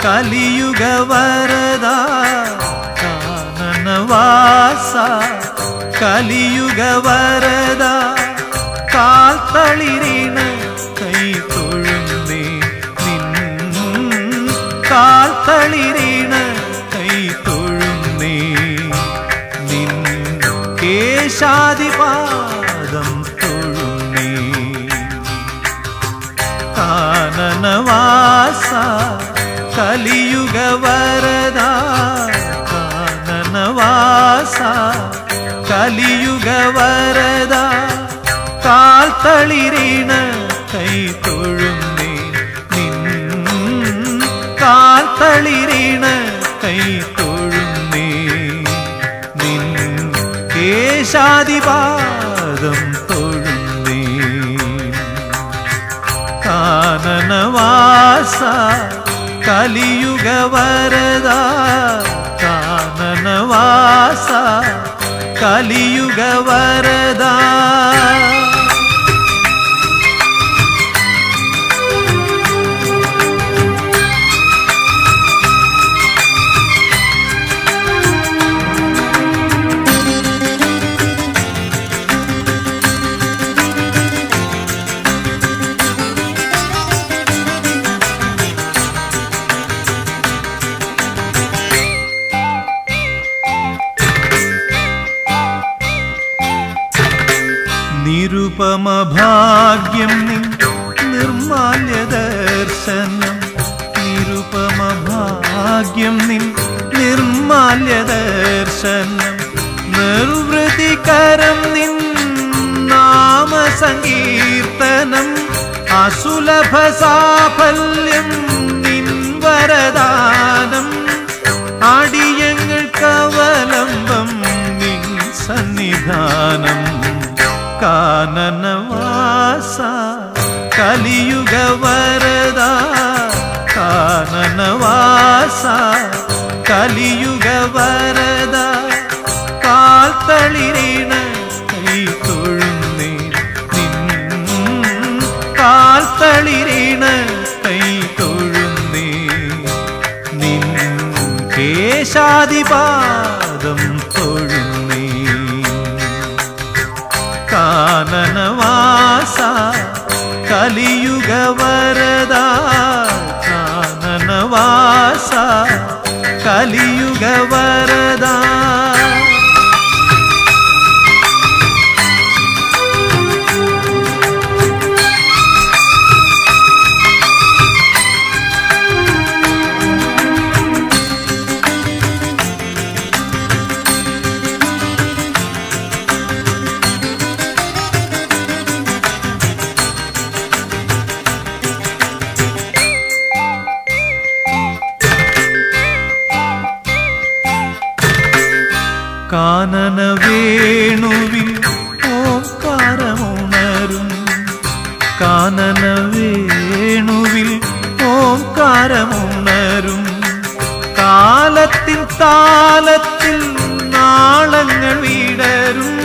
കലിയുഗ വരദ കാനനവാസ കലിയുഗ വരദ കാൽ തളിരിണ കൈ തൊഴുന്നേ നിൻ കാൽ തളിരിണ കൈ തൊഴുന്നേ നിൻ കേശാദിപാദം തൊഴുന്നേ കാനനവാസ കലിയുഗ വരദ കാനനവാസ കലിയുഗ വരദ കാൽ തളിരിണ കൈ തൊഴുന്നേ നിൻ കാൽ തളിരിണ കൈ തൊഴുന്നേ നിൻ കേശാദിപാദം തൊഴുന്നേ കാനനവാസ കലിയുഗ വരദ കാനനവാസ കലിയുഗ വരദ നിരുപമ ഭാഗ്യം നിൻ നിർമാല്യ ദർശനം നിരുപമ ഭാഗ്യം നിൻ നിർമാല്യ ദർശനം നിർവൃതികരം നിൻ നാമസങ്കീർത്തനം അസുലഭ സാഫല്യം നിൻ വരദാനം അടിയങ്ങൾക്കവലംബം നിൻ സന്നിധാനം കാനനവാസ കലിയുഗ വരദ കാനനവാസ കലിയുഗ വരദ കാൽ തളിരിണ കൈ തൊഴുന്നേ നിൻ കാൽ തളിരിണ കൈ തൊഴുന്നേ നിൻ കേശാദിപാദം തൊഴുന്നേ കാനനവാസ കലിയുഗ വരദ കാനനവാസ കലിയുഗ വരദ കാനന വേണുവിൽ ഓംകാരമുണരും കാനന വേണുവിൽ ഓംകാരമുണരും കാലത്തിൻ താലത്തിൽ നാളങ്ങൾ വിടരും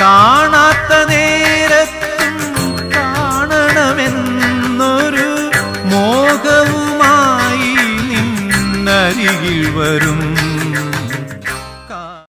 കാണാത്ത നേരത്തും കാണണമെന്നൊരു മോഹവുമായി നിന്നരികിൽ വരും